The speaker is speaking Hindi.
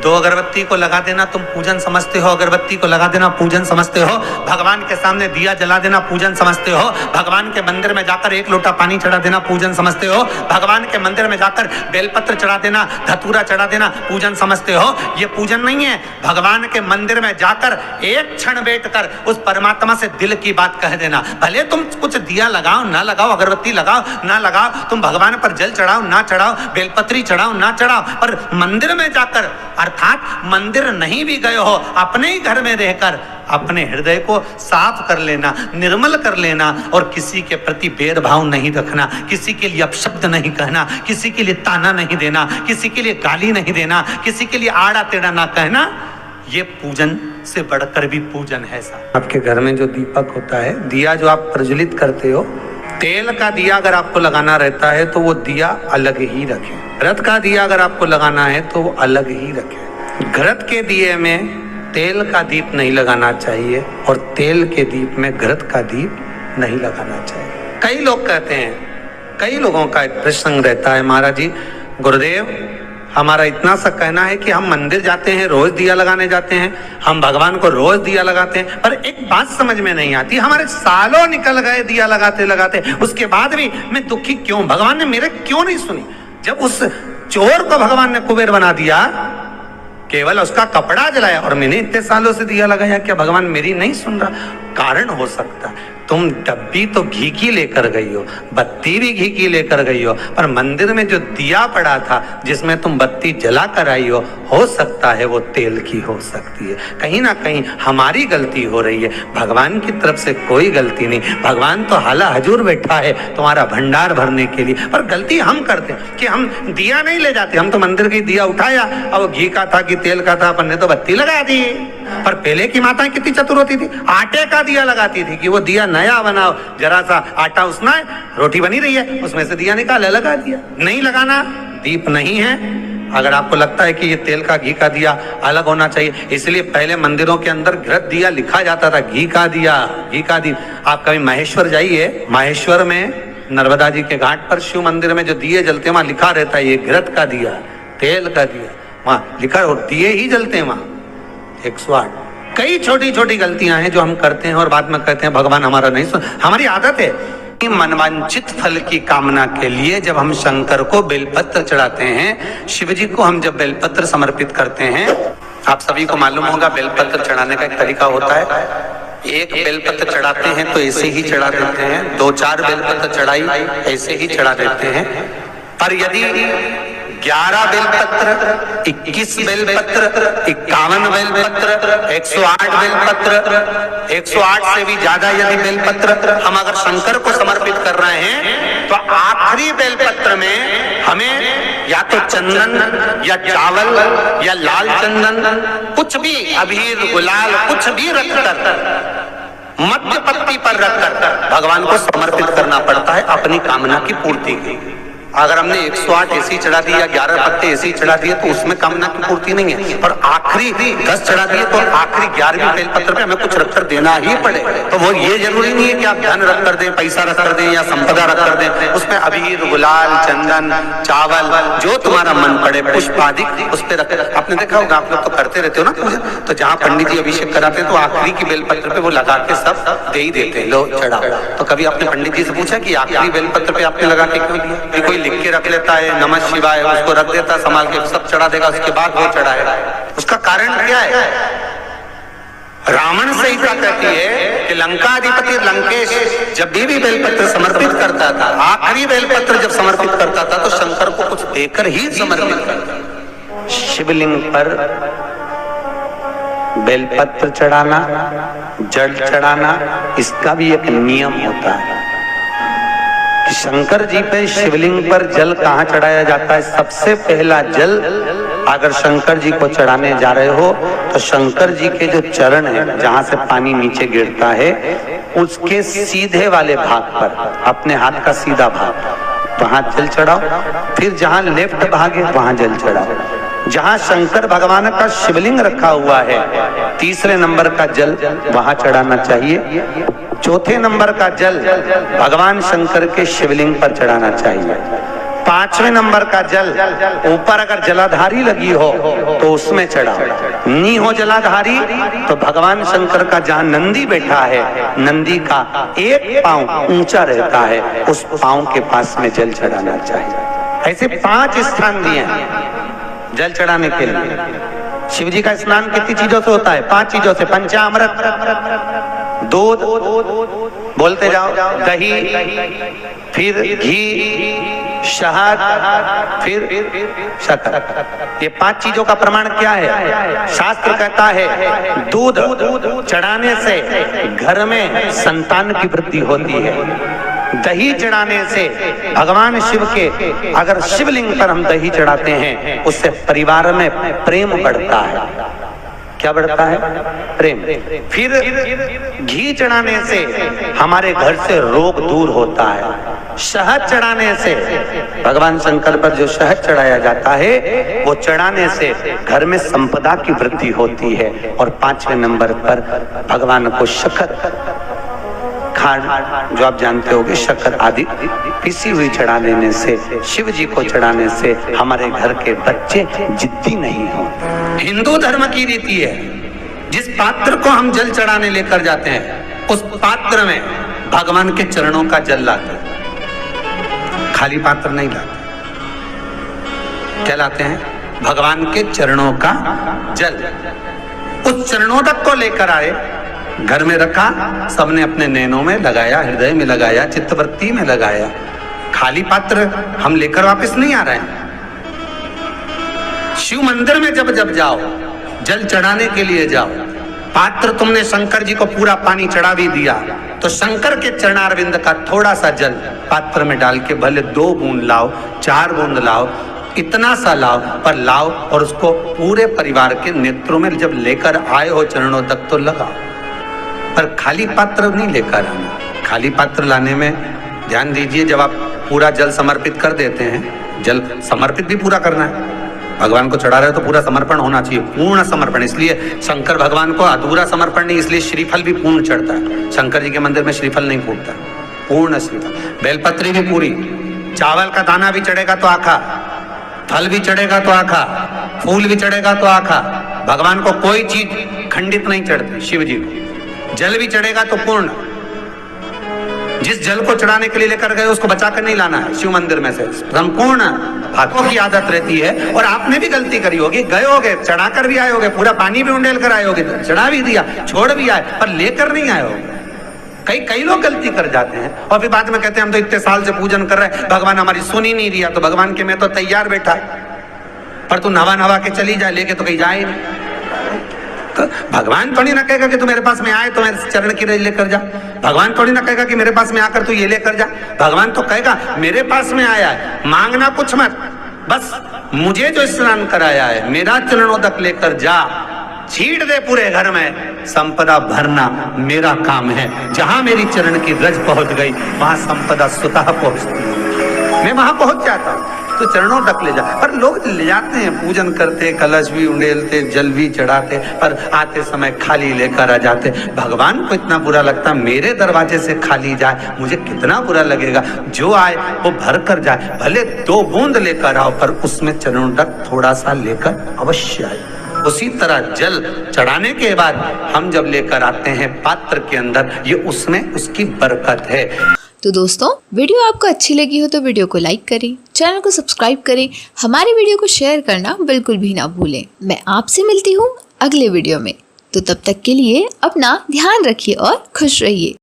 दो अगरबत्ती को लगा देना तुम पूजन समझते हो, अगरबत्ती को लगा देना पूजन समझते हो, भगवान के सामने दिया जला देना पूजन समझते हो, भगवान के मंदिर में जाकर एक लोटा पानी चढ़ा देना पूजन समझते हो, भगवान के मंदिर में जाकर बेलपत्र चढ़ा देना, धतूरा चढ़ा देना पूजन समझते हो। ये पूजन नहीं है। भगवान के मंदिर में जाकर एक क्षण बैठकर उस परमात्मा से दिल की बात कह देना। भले तुम कुछ दिया लगाओ ना लगाओ, अगरबत्ती लगाओ ना लगाओ, तुम भगवान पर जल चढ़ाओ ना चढ़ाओ, बेलपत्री चढ़ाओ ना चढ़ाओ, पर मंदिर में जाकर, अर्थात मंदिर नहीं भी गए हो, अपने ही घर में रहकर अपने हृदय को साफ कर लेना, निर्मल कर लेना, और किसी के प्रति भेदभाव नहीं रखना, किसी के लिए अपशब्द नहीं कहना, किसी के लिए ताना नहीं देना, किसी के लिए गाली नहीं देना, किसी के लिए आड़ा टेढ़ा ना कहना। ये पूजन से बढ़कर भी पूजन है साहब। आपके घर में जो दीपक होता है, दिया जो आप प्रज्वलित करते हो, तेल का दिया अगर आपको लगाना रहता है तो वो दिया अलग ही रखें। घृत का दिया अगर आपको लगाना है तो वो अलग ही रखें। घृत के दिए में तेल का दीप नहीं लगाना चाहिए और तेल के दीप में घृत का दीप नहीं लगाना चाहिए। कई लोग कहते हैं, कई लोगों का एक प्रश्न रहता है, महाराज जी गुरुदेव हमारा इतना सा कहना है कि हम मंदिर जाते हैं, रोज दिया लगाने जाते हैं, हम भगवान को रोज दिया लगाते हैं, पर एक बात समझ में नहीं आती, हमारे सालों निकल गए दिया लगाते लगाते, उसके बाद भी मैं दुखी क्यों, भगवान ने मेरे क्यों नहीं सुनी। जब उस चोर को भगवान ने कुबेर बना दिया, केवल उसका कपड़ा जलाया, और मैंने इतने सालों से दिया लगाया, क्या भगवान मेरी नहीं सुन रहा? कारण हो सकता है तुम डब्बी तो घी की लेकर गई हो, बत्ती भी घी की लेकर गई हो, पर मंदिर में जो दिया पड़ा था जिसमें तुम बत्ती जला कर आई हो सकता है वो तेल की हो सकती है। कहीं ना कहीं हमारी गलती हो रही है, भगवान की तरफ से कोई गलती नहीं। भगवान तो हाला हजूर बैठा है तुम्हारा भंडार भरने के लिए, पर गलती हम करते हैं कि हम दिया नहीं ले जाते। हम तो मंदिर की दिया उठाया, अब वो घी का था कि तेल का था, अपन ने तो बत्ती लगा दी। पर पहले की माताएं कितनी चतुर होती थी, आटे का दिया लगाती थी कि वो दिया नया बनाओ, जरा सा आटा उसना है, रोटी बनी रही है, उसमें से दिया निकाले लगा दिया। नहीं लगाना, दीप नहीं है। अगर आपको लगता है कि ये तेल का घी का दिया अलग होना चाहिए, इसलिए पहले मंदिरों के अंदर घृत दिया लिखा जाता था, घी का दिया, घी का दिया। आप कभी महेश्वर जाइए, महेश्वर में नर्मदा जी के घाट पर शिव मंदिर में जो दिए जलते हैं वहां लिखा रहता है ये घृत का दिया, तेल का दिया, वहां लिखा, और दिए ही जलते हैं वहां 108। कई छोटी छोटी गलतियां हैं जो हम करते हैं और बाद में कहते हैं भगवान हमारा नहीं सुन। हमारी आदत है कि मनवांछित फल की कामना के लिए जब हम शंकर को बेलपत्र चढ़ाते हैं, शिव जी को हम जब बेलपत्र समर्पित करते हैं, आप सभी को मालूम होगा बेलपत्र चढ़ाने का एक तरीका होता है। एक बेलपत्र चढ़ाते हैं तो ऐसे ही चढ़ा देते हैं, 2-4 बेलपत्र चढ़ाई ऐसे ही चढ़ा देते हैं। पर यदि 11 बेलपत्र, 21 बेलपत्र, 51 बेलपत्र, 108 बेलपत्र, 108 से भी ज्यादा यदि बेलपत्र हम अगर शंकर को समर्पित कर रहे हैं, तो आखिरी बेलपत्र में हमें या तो चंदन या चावल या लाल चंदन, कुछ भी अबीर गुलाल कुछ भी रखकर मध्य पत्ती पर रखकर भगवान को समर्पित करना पड़ता है अपनी कामना की पूर्ति के। अगर हमने 108 ऐसी चढ़ा दी या 11 पत्ते ऐसी चढ़ा दिए तो उसमें कामना की पूर्ति नहीं है, और आखिरी 10 चढ़ा दिए तो आखिरी 11वीं बेलपत्र पे हमें कुछ रखकर देना ही पड़े। तो वो ये जरूरी नहीं है कि आप धन रख कर दें, पैसा रख कर दें या संपदा रख कर दें, उसमें अबीर गुलाल चंदन चावल जो तुम्हारा मन पड़े पुष्प आदि उस पर रख। आपने देखा होगा, आप लोग तो करते रहते हो ना पूजा, तो जहाँ पंडित जी अभिषेक कराते हैं तो आखिरी की बेलपत्र पे वो लगा के सब दे ही देते हैं, लो चढ़ाओ। तो कभी आपने पंडित जी से पूछा कि आखिरी बेलपत्र पे आपने लगा के क्यों दिया? कोई लिख के रख लेता है नमः शिवाय, उसको रख देता संभाल के, सब चढ़ा देगा, उसके बाद वो चढ़ाएगा। उसका कारण क्या है? रावण संहिता कहती है कि लंकाधिपति लंकेश जब भी बेलपत्र समर्पित करता था, आखिरी बेलपत्र जब समर्पित करता था तो शंकर को कुछ देकर ही समर्पित करता। शिवलिंग पर बेलपत्र चढ़ाना, जल चढ़ाना, इसका भी एक नियम होता है। शंकर जी पे शिवलिंग पर जल कहाँ चढ़ाया जाता है? सबसे पहला जल अगर शंकर जी को चढ़ाने जा रहे हो तो शंकर जी के जो चरण है, जहाँ से पानी नीचे गिरता है, उसके सीधे वाले भाग पर, अपने हाथ का सीधा भाग, वहां जल चढ़ाओ। फिर जहाँ लेफ्ट भाग है वहां जल चढ़ाओ। जहाँ शंकर भगवान का शिवलिंग रखा हुआ है, तीसरे नंबर का जल वहां चढ़ाना चाहिए। चौथे नंबर का जल भगवान शंकर के शिवलिंग पर चढ़ाना चाहिए। 5वें नंबर का जल ऊपर अगर जलाधारी लगी हो तो उसमें चढ़ाओ, नहीं हो जलाधारी तो भगवान शंकर का जहां नंदी बैठा है, नंदी का एक पांव ऊंचा रहता है, उस पांव के पास में जल चढ़ाना चाहिए। ऐसे 5 स्थान दिए हैं जल चढ़ाने के लिए। शिव जी का स्नान कितनी चीजों से होता है? 5 चीजों से। पंचामृत, दूध, बोलते जाओ, दही, फिर घी, शहद, फिर शक्कर। ये 5 चीजों का प्रमाण क्या है? शास्त्र कहता है दूध चढ़ाने से घर में संतान की वृद्धि होती है। दही चढ़ाने से भगवान शिव के, अगर शिवलिंग पर हम दही चढ़ाते हैं, उससे परिवार में प्रेम बढ़ता है। क्या बढ़ता है? प्रेम। फिर घी चढ़ाने से हमारे घर से रोग दूर होता है। शहद चढ़ाने से, भगवान शंकर पर जो शहद चढ़ाया जाता है, वो चढ़ाने से घर में संपदा की वृद्धि होती है। और 5वें नंबर पर भगवान को शक्कर, खांड जो आप जानते होंगे, शक्कर आदि पिसी हुई चढ़ा देने से, शिव जी को चढ़ाने से हमारे घर के बच्चे जिद्दी नहीं होते। हिंदू धर्म की रीति है, जिस पात्र को हम जल चढ़ाने लेकर जाते हैं, उस पात्र में भगवान के चरणों का जल लाते हैं, खाली पात्र नहीं लाते। क्या लाते हैं? भगवान के चरणों का जल। उस चरणोदक को लेकर आए, घर में रखा, सबने अपने नैनों में लगाया, हृदय में लगाया, चित्तवृत्ति में लगाया। खाली पात्र हम लेकर वापस नहीं आ रहे हैं। शिव मंदिर में जब जब जाओ, जल चढ़ाने के लिए जाओ, पात्र तुमने शंकर जी को पूरा पानी चढ़ा भी दिया, तो शंकर के चरणारविंद का थोड़ा सा जल पात्र में डाल के, भले 2 बूंद लाओ, 4 बूंद लाओ, इतना सा लाओ, पर लाओ और उसको पूरे परिवार के नेत्रों में जब लेकर आए हो चरणों तक तो लगाओ। पर खाली पात्र नहीं लेकर आना। खाली पात्र लाने में ध्यान दीजिए, जब आप पूरा जल समर्पित कर देते हैं, जल समर्पित भी पूरा करना है। भगवान को चढ़ा रहे हो तो पूरा समर्पण होना चाहिए, पूर्ण समर्पण। इसलिए शंकर भगवान को अधूरा समर्पण नहीं, इसलिए श्रीफल भी पूर्ण चढ़ता है। शंकर जी के मंदिर में श्रीफल नहीं फूटता, पूर्ण श्रीफल। बेलपत्री भी पूरी, चावल का दाना भी चढ़ेगा तो आखा, फल भी चढ़ेगा तो आखा, फूल भी चढ़ेगा तो आखा। भगवान को कोई चीज खंडित नहीं चढ़ती। शिव जी को जल भी चढ़ेगा तो पूर्ण। जिस जल को चढ़ाने के लिए लेकर गए उसको बचा कर नहीं लाना है शिव मंदिर में से, संपूर्ण। हाथों की आदत रहती है, और आपने भी गलती करी होगी, गए होगे, चढ़ा कर भी आए होगे, पूरा पानी भी उंडेल कर आए होगे, चढ़ा भी दिया, छोड़ भी आए, पर लेकर नहीं आए होगे। कई लोग गलती कर जाते हैं और फिर बाद में कहते हैं हम तो इतने साल से पूजन कर रहे हैं, भगवान हमारी सुन ही नहीं दिया। तो भगवान के मैं तो तैयार बैठा, पर तू नवा के चली जाए, लेके तो कहीं जाए नहीं। तो भगवान थोड़ी ना कहेगा कि तू मेरे पास में आए तो मेरे चरण की रज लेकर जा। भगवान थोड़ी ना कहेगा कि मेरे पास में आकर तू ये लेकर जा। भगवान तो कहेगा मेरे पास में आया है, मांगना कुछ मत, बस मुझे जो स्नान कराया है, मेरा चरणोदक लेकर जा, छीट दे पूरे घर में, संपदा भरना मेरा काम है। जहां मेरी चरण की रज पहुंच गई, वहां संपदा स्वतः पहुंचती है, मैं वहां पहुंच जाता हूं। तो चरणों तक ले जा। पर लोग ले जाते हैं, पूजन करते, कलश भी उंडेलते, जल भी चढ़ाते, पर आते समय खाली लेकर आ जाते। भगवान को इतना बुरा लगता, मेरे दरवाजे से खाली जाए, मुझे कितना बुरा लगेगा। जो आए वो भर कर जाए, भले 2 बूंद लेकर आओ, पर उसमें चरणों तक थोड़ा सा लेकर अवश्य आए। उसी तरह जल चढ़ाने के बाद हम जब लेकर आते हैं पात्र के अंदर, ये उसमें उसकी बरकत है। तो दोस्तों, वीडियो आपको अच्छी लगी हो तो वीडियो को लाइक करें, चैनल को सब्सक्राइब करें, हमारी वीडियो को शेयर करना बिल्कुल भी ना भूलें। मैं आपसे मिलती हूँ अगले वीडियो में, तो तब तक के लिए अपना ध्यान रखिए और खुश रहिए।